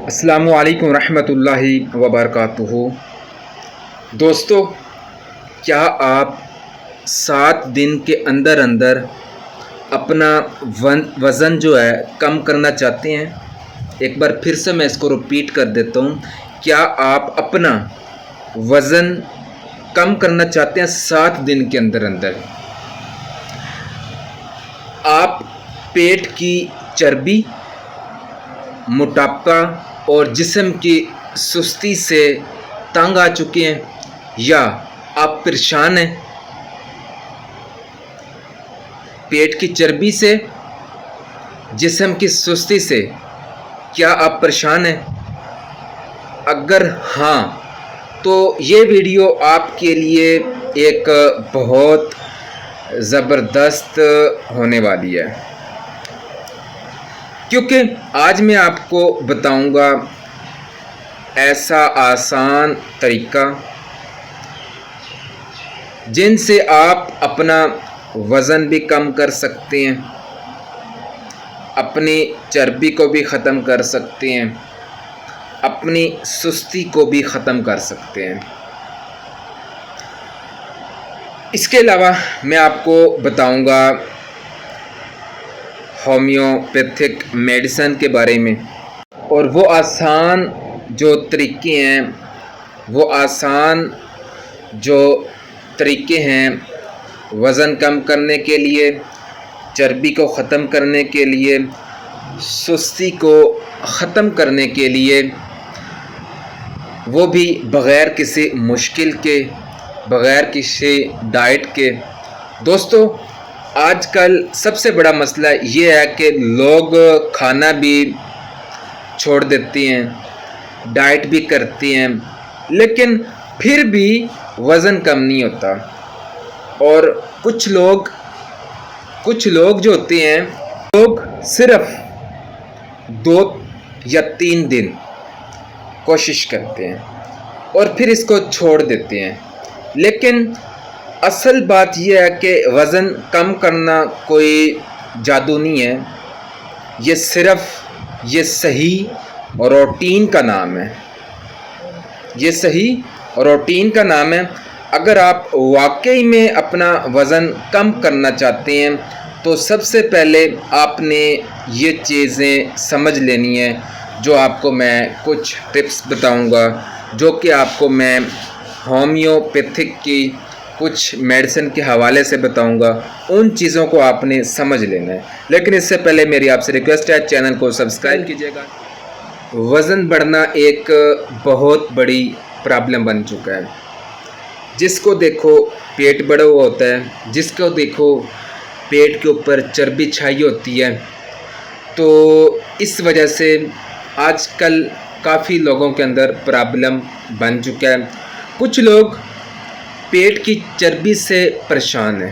السلام علیکم ورحمۃ اللہ وبرکاتہ۔ دوستو، کیا آپ 7 دن کے اندر اپنا وزن جو ہے کم کرنا چاہتے ہیں؟ ایک بار پھر سے میں اس کو رپیٹ کر دیتا ہوں۔ کیا آپ اپنا وزن کم کرنا چاہتے ہیں 7 دن کے اندر؟ آپ پیٹ کی چربی، موٹاپا اور جسم کی سستی سے تنگ آ چکے ہیں، یا آپ پریشان ہیں؟ پیٹ کی چربی سے، جسم کی سستی سے کیا آپ پریشان ہیں؟ اگر ہاں تو یہ ویڈیو آپ کے لیے ایک بہت زبردست ہونے والی ہے، کیونکہ آج میں آپ کو بتاؤں گا ایسا آسان طریقہ جن سے آپ اپنا وزن بھی کم کر سکتے ہیں، اپنی چربی کو بھی ختم کر سکتے ہیں، اپنی سستی کو بھی ختم کر سکتے ہیں۔ اس کے علاوہ میں آپ کو بتاؤں گا ہومیوپیتھک میڈیسن کے بارے میں، اور وہ آسان جو طریقے ہیں، وہ آسان جو طریقے ہیں وزن کم کرنے کے لیے، چربی کو ختم کرنے کے لیے، سستی کو ختم کرنے کے لیے، وہ بھی بغیر کسی مشکل کے، بغیر کسی ڈائٹ کے۔ دوستو، آج کل سب سے بڑا مسئلہ یہ ہے کہ لوگ کھانا بھی چھوڑ دیتے ہیں، ڈائٹ بھی کرتے ہیں، لیکن پھر بھی وزن کم نہیں ہوتا۔ اور کچھ لوگ جو ہوتے ہیں، لوگ صرف 2 یا 3 دن کوشش کرتے ہیں اور پھر اس کو چھوڑ دیتے ہیں۔ لیکن اصل بات یہ ہے کہ وزن کم کرنا کوئی جادو نہیں ہے، یہ صحیح روٹین کا نام ہے۔ یہ صحیح روٹین کا نام ہے۔ اگر آپ واقعی میں اپنا وزن کم کرنا چاہتے ہیں تو سب سے پہلے آپ نے یہ چیزیں سمجھ لینی ہے، جو آپ کو میں کچھ ٹپس بتاؤں گا، جو کہ آپ کو میں ہومیوپیتھک کی کچھ میڈیسن کے حوالے سے بتاؤں گا۔ ان چیزوں کو آپ نے سمجھ لینا ہے، لیکن اس سے پہلے میری آپ سے ریکویسٹ ہے، چینل کو سبسکرائب کیجیے گا۔ وزن بڑھنا ایک بہت بڑی پرابلم بن چکا ہے۔ جس کو دیکھو پیٹ بڑا ہوا ہوتا ہے، جس کو دیکھو پیٹ کے اوپر چربی چھائی ہوتی ہے۔ تو اس وجہ سے آج کل کافی لوگوں کے اندر پرابلم بن چکا ہے۔ کچھ لوگ پیٹ کی چربی سے پریشان ہیں،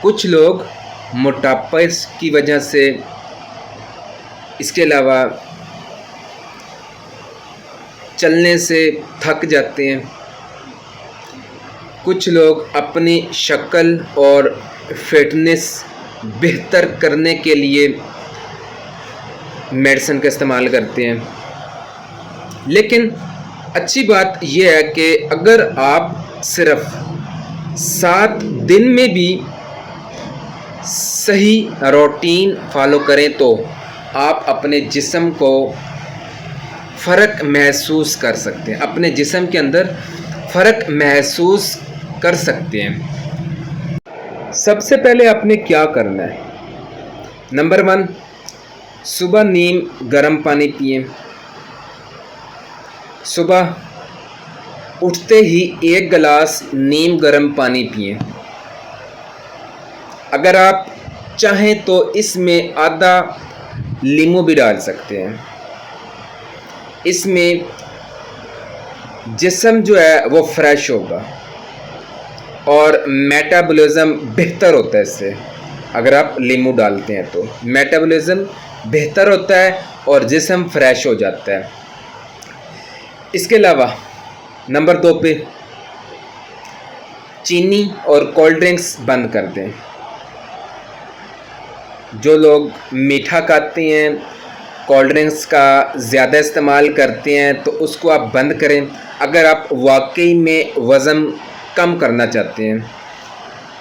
کچھ لوگ موٹاپا کی وجہ سے، اس کے علاوہ چلنے سے تھک جاتے ہیں، کچھ لوگ اپنی شکل اور فٹنس بہتر کرنے کے لیے میڈیسن کا استعمال کرتے ہیں۔ لیکن اچھی بات یہ ہے کہ اگر آپ صرف 7 دن میں بھی صحیح روٹین فالو کریں تو آپ اپنے جسم کو فرق محسوس کر سکتے ہیں، اپنے جسم کے اندر فرق محسوس کر سکتے ہیں۔ سب سے پہلے آپ نے کیا کرنا ہے؟ نمبر 1، صبح نیم گرم پانی پئیں۔ صبح اٹھتے ہی 1 گلاس نیم گرم پانی پئیں۔ اگر آپ چاہیں تو اس میں آدھا لیمو بھی ڈال سکتے ہیں۔ اس میں جسم جو ہے وہ فریش ہوگا اور میٹابولزم بہتر ہوتا ہے۔ اس سے اگر آپ لیمو ڈالتے ہیں تو میٹابولزم بہتر ہوتا ہے اور جسم فریش ہو جاتا ہے۔ اس کے علاوہ نمبر 2 پہ چینی اور کولڈ ڈرنکس بند کر دیں۔ جو لوگ میٹھا کھاتے ہیں، کولڈ ڈرنکس کا زیادہ استعمال کرتے ہیں تو اس کو آپ بند کریں۔ اگر آپ واقعی میں وزن کم کرنا چاہتے ہیں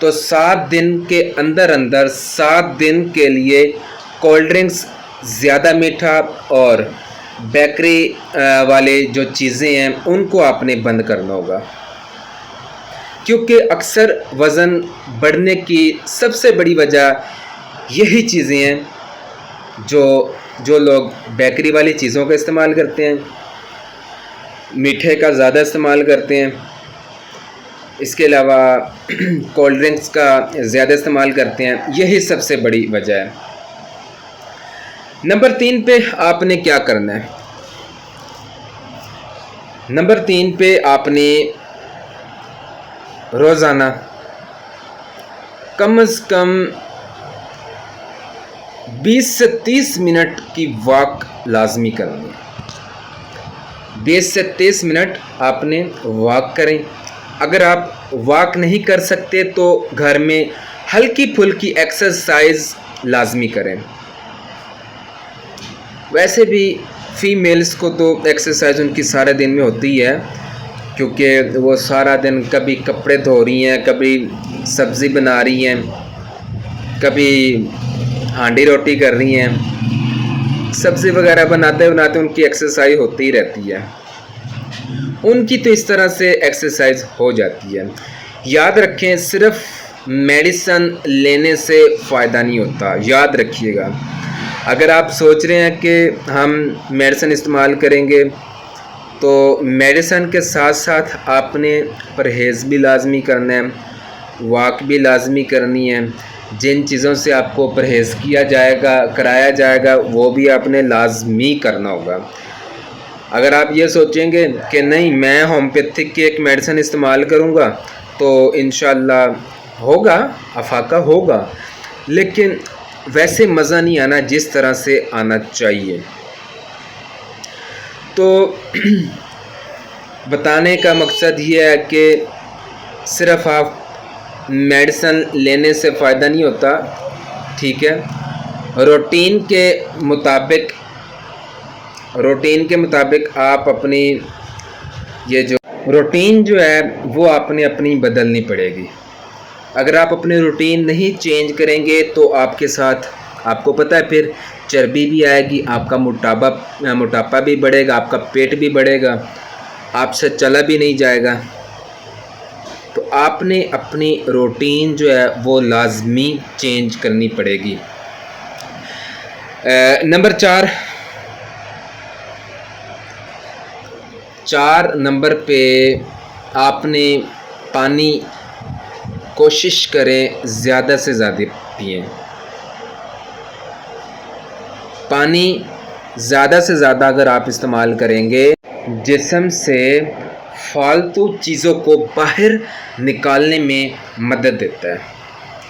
تو 7 دن کے اندر 7 دن کے لیے کولڈ ڈرنکس، زیادہ میٹھا اور بیکری والے جو چیزیں ہیں ان کو آپ نے بند کرنا ہوگا، کیونکہ اکثر وزن بڑھنے کی سب سے بڑی وجہ یہی چیزیں ہیں جو لوگ بیکری والی چیزوں کا استعمال کرتے ہیں، میٹھے کا زیادہ استعمال کرتے ہیں، اس کے علاوہ کولڈ ڈرنکس کا زیادہ استعمال کرتے ہیں، یہی سب سے بڑی وجہ ہے۔ نمبر 3 پہ آپ نے کیا کرنا ہے؟ نمبر 3 پہ آپ نے روزانہ کم از کم 20 سے 30 منٹ کی واک لازمی کرنی ہے۔ 20 سے 30 منٹ آپ نے واک کریں۔ اگر آپ واک نہیں کر سکتے تو گھر میں ہلکی پھلکی ایکسرسائز لازمی کریں۔ ویسے بھی فیمیلز کو تو ایکسرسائز ان کی سارے دن میں ہوتی ہے، کیونکہ وہ سارا دن کبھی کپڑے دھو رہی ہیں، کبھی سبزی بنا رہی ہیں، کبھی ہانڈی روٹی کر رہی ہیں، سبزی وغیرہ بناتے ان کی ایکسرسائز ہوتی ہی رہتی ہے، ان کی تو اس طرح سے ایکسرسائز ہو جاتی ہے۔ یاد رکھیں، صرف میڈیسن لینے سے فائدہ نہیں ہوتا، یاد رکھیے گا۔ اگر آپ سوچ رہے ہیں کہ ہم میڈیسن استعمال کریں گے تو میڈیسن کے ساتھ ساتھ آپ نے پرہیز بھی لازمی کرنا ہے، واک بھی لازمی کرنی ہے، جن چیزوں سے آپ کو پرہیز کرایا جائے گا وہ بھی آپ نے لازمی کرنا ہوگا۔ اگر آپ یہ سوچیں گے کہ نہیں میں ہومیوپیتھک کی ایک میڈیسن استعمال کروں گا تو انشاءاللہ ہوگا، افاقہ ہوگا، لیکن ویسے مزہ نہیں آنا جس طرح سے آنا چاہیے۔ تو بتانے کا مقصد یہ ہے کہ صرف آپ میڈیسن لینے سے فائدہ نہیں ہوتا، ٹھیک ہے، روٹین کے مطابق آپ اپنی یہ جو روٹین جو ہے وہ آپ نے اپنی بدلنی پڑے گی۔ اگر آپ اپنے روٹین نہیں چینج کریں گے تو آپ کے ساتھ، آپ کو پتہ ہے، پھر چربی بھی آئے گی، آپ کا موٹاپا بھی بڑھے گا، آپ کا پیٹ بھی بڑھے گا، آپ سے چلا بھی نہیں جائے گا۔ تو آپ نے اپنی روٹین جو ہے وہ لازمی چینج کرنی پڑے گی۔ نمبر 4 نمبر پہ آپ نے پانی کوشش کریں زیادہ سے زیادہ پئیں۔ پانی زیادہ سے زیادہ اگر آپ استعمال کریں گے، جسم سے فالتو چیزوں کو باہر نکالنے میں مدد دیتا ہے۔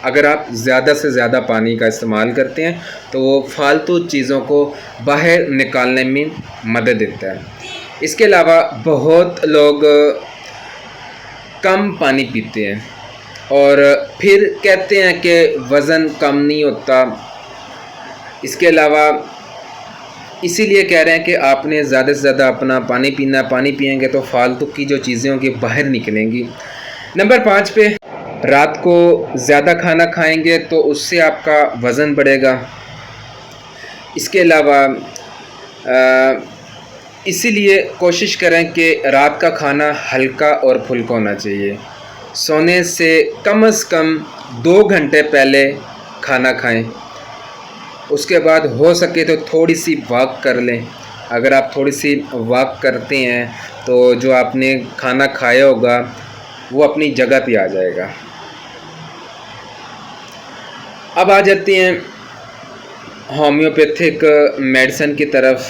اگر آپ زیادہ سے زیادہ پانی کا استعمال کرتے ہیں تو وہ فالتو چیزوں کو باہر نکالنے میں مدد دیتا ہے۔ اس کے علاوہ بہت لوگ کم پانی پیتے ہیں اور پھر کہتے ہیں کہ وزن کم نہیں ہوتا۔ اس کے علاوہ اسی لیے کہہ رہے ہیں کہ آپ نے زیادہ سے زیادہ اپنا پانی پینا، پانی پئیں گے تو فالتو کی جو چیزیں ہوں گی باہر نکلیں گی۔ نمبر 5 پہ رات کو زیادہ کھانا کھائیں گے تو اس سے آپ کا وزن بڑھے گا۔ اس کے علاوہ اسی لیے کوشش کریں کہ رات کا کھانا ہلکا اور پھلکا ہونا چاہیے۔ سونے سے کم از کم 2 گھنٹے پہلے کھانا کھائیں، اس کے بعد ہو سکے تو تھوڑی سی واک کر لیں۔ اگر آپ تھوڑی سی واک کرتے ہیں تو جو آپ نے کھانا کھایا ہوگا وہ اپنی جگہ پہ آ جائے گا۔ اب آ جاتے ہیں ہومیوپیتھک میڈیسن کی طرف،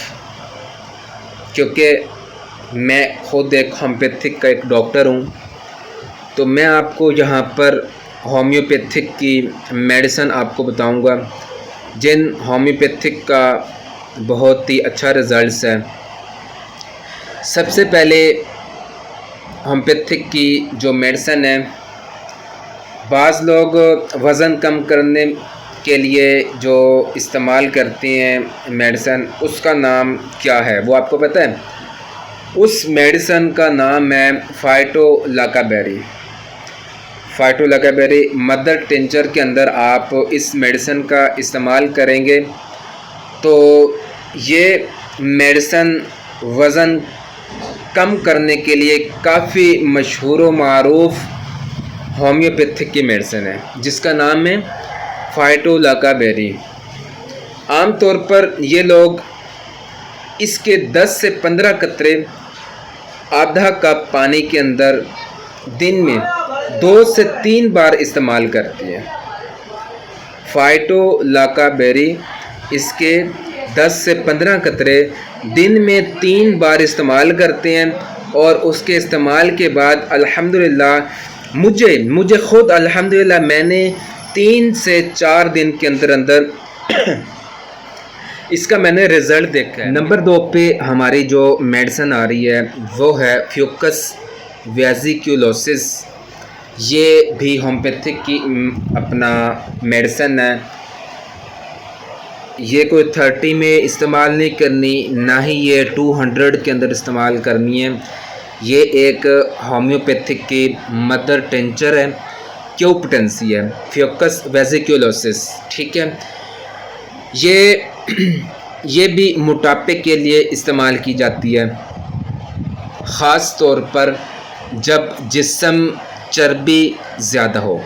کیونکہ میں خود ایک ہومیوپیتھک کا ایک ڈاکٹر ہوں، تو میں آپ کو یہاں پر ہومیوپیتھک کی میڈیسن آپ کو بتاؤں گا جن ہومیوپیتھک کا بہت ہی اچھا رزلٹس ہے۔ سب سے پہلے ہومیوپیتھک کی جو میڈیسن ہے، بعض لوگ وزن کم کرنے کے لیے جو استعمال کرتے ہیں میڈیسن، اس کا نام کیا ہے وہ آپ کو پتہ ہے؟ اس میڈیسن کا نام ہے فائٹو لاکابیری۔ فائٹو لاکابیری مدر ٹنچر کے اندر آپ اس میڈیسن کا استعمال کریں گے تو یہ میڈیسن وزن کم کرنے کے لیے کافی مشہور و معروف ہومیوپیتھک کی میڈیسن ہے جس کا نام ہے فائٹو لاکابیری۔ عام طور پر یہ لوگ اس کے 10 سے 15 قطرے آدھا کپ پانی کے اندر دن میں 2 سے 3 بار استعمال کرتے ہیں۔ فائٹو لاکابیری اس کے 10 سے 15 قطرے دن میں 3 بار استعمال کرتے ہیں، اور اس کے استعمال کے بعد الحمدللہ مجھے خود الحمدللہ میں نے 3 سے 4 دن کے اندر اس کا میں نے رزلٹ دیکھا ہے۔ نمبر 2 پہ ہماری جو میڈیسن آ رہی ہے وہ ہے فیوکس ویزیکولوسس۔ یہ بھی ہومیوپیتھک کی اپنا میڈیسن ہے۔ یہ کوئی 30 میں استعمال نہیں کرنی، نہ ہی یہ 200 کے اندر استعمال کرنی ہے۔ یہ ایک ہومیوپیتھک کی مدر ٹنچر ہے، کیوپٹنسی ہے، فیوکس ویزیکولوسس، ٹھیک ہے۔ یہ بھی موٹاپے کے لیے استعمال کی جاتی ہے، خاص طور پر جب جسم چربی زیادہ ہو،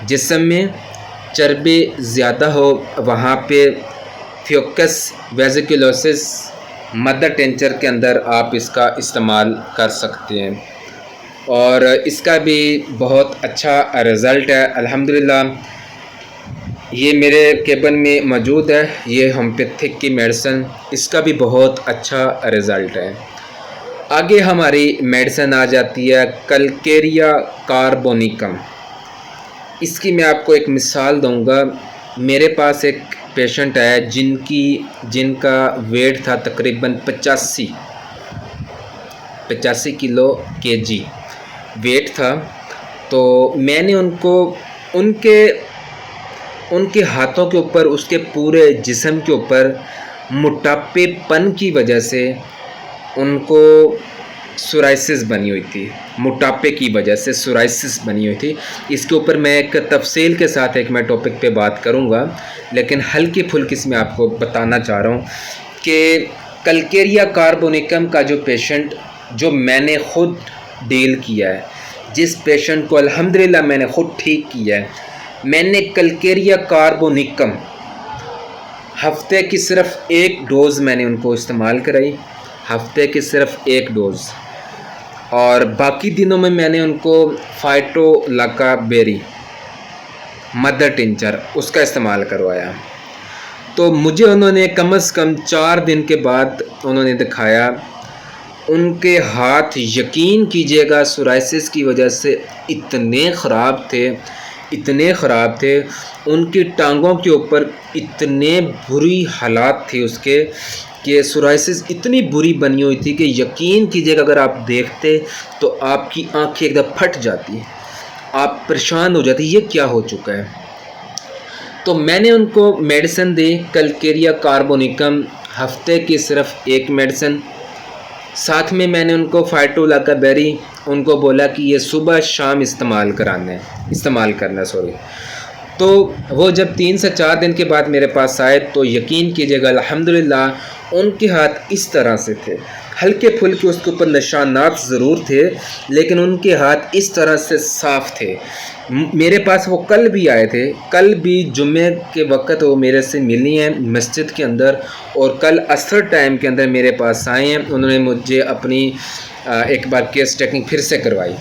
جسم میں چربی زیادہ ہو، وہاں پہ فیوکس ویزیکولوسس مدر ٹنچر کے اندر آپ اس کا استعمال کر سکتے ہیں، اور اس کا بھی بہت اچھا رزلٹ ہے الحمدللہ۔ یہ میرے کیبن میں موجود ہے، یہ ہومیوپیتھک کی میڈیسن، اس کا بھی بہت اچھا رزلٹ ہے۔ آگے ہماری میڈیسن آ جاتی ہے کلکیریا کاربونیکم۔ اس کی میں آپ کو ایک مثال دوں گا۔ میرے پاس ایک پیشنٹ ہے جن کا ویٹ تھا تقریباً 85 کلو کے جی ویٹ تھا، تو میں نے ان کے ہاتھوں کے اوپر، اس کے پورے جسم کے اوپر موٹاپے پن کی وجہ سے ان کو سورائسس بنی ہوئی تھی، موٹاپے کی وجہ سے سورائسس بنی ہوئی تھی۔ اس کے اوپر میں ایک تفصیل کے ساتھ میں ٹاپک پہ بات کروں گا، لیکن ہلکی پھلکی میں آپ کو بتانا چاہ رہا ہوں کہ کلکیریا کاربونیکم کا جو پیشنٹ جو میں نے خود ڈیل کیا ہے، جس پیشنٹ کو الحمدللہ میں نے خود ٹھیک کیا ہے، میں نے کلکیریا کاربونیکم ہفتے کی صرف 1 ڈوز میں نے ان کو استعمال کرائی، ہفتے کی صرف 1 ڈوز، اور باقی دنوں میں نے ان کو فائٹو لاکابیری مدر ٹنچر اس کا استعمال کروایا۔ تو مجھے انہوں نے کم از کم 4 دن کے بعد انہوں نے دکھایا، ان کے ہاتھ یقین کیجئے گا سورائسس کی وجہ سے اتنے خراب تھے، ان کی ٹانگوں کے اوپر اتنے بری حالات تھے اس کے، کہ سورائسس اتنی بری بنی ہوئی تھی کہ یقین کیجئے گا اگر آپ دیکھتے تو آپ کی آنکھیں ایک دم پھٹ جاتی، آپ پریشان ہو جاتی یہ کیا ہو چکا ہے۔ تو میں نے ان کو میڈیسن دی کلکیریا کاربونیکم، ہفتے کی صرف 1 میڈیسن، ساتھ میں نے ان کو فائٹو لاکابیری ان کو بولا کہ یہ صبح شام استعمال کرنا تو وہ جب 3 سے 4 دن کے بعد میرے پاس آئے تو یقین کیجئے گا الحمدللہ ان کے ہاتھ اس طرح سے تھے، ہلکے پھلکے اس کے اوپر نشانات ضرور تھے، لیکن ان کے ہاتھ اس طرح سے صاف تھے۔ میرے پاس وہ کل بھی آئے تھے، کل بھی جمعے کے وقت وہ میرے سے ملی ہیں مسجد کے اندر، اور کل عصر ٹائم کے اندر میرے پاس آئے ہیں، انہوں نے مجھے اپنی ایک بار کیس ٹیکنگ پھر سے کروائی،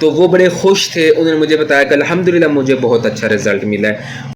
تو وہ بڑے خوش تھے، انہوں نے مجھے بتایا کہ الحمدللہ مجھے بہت اچھا رزلٹ ملا ہے۔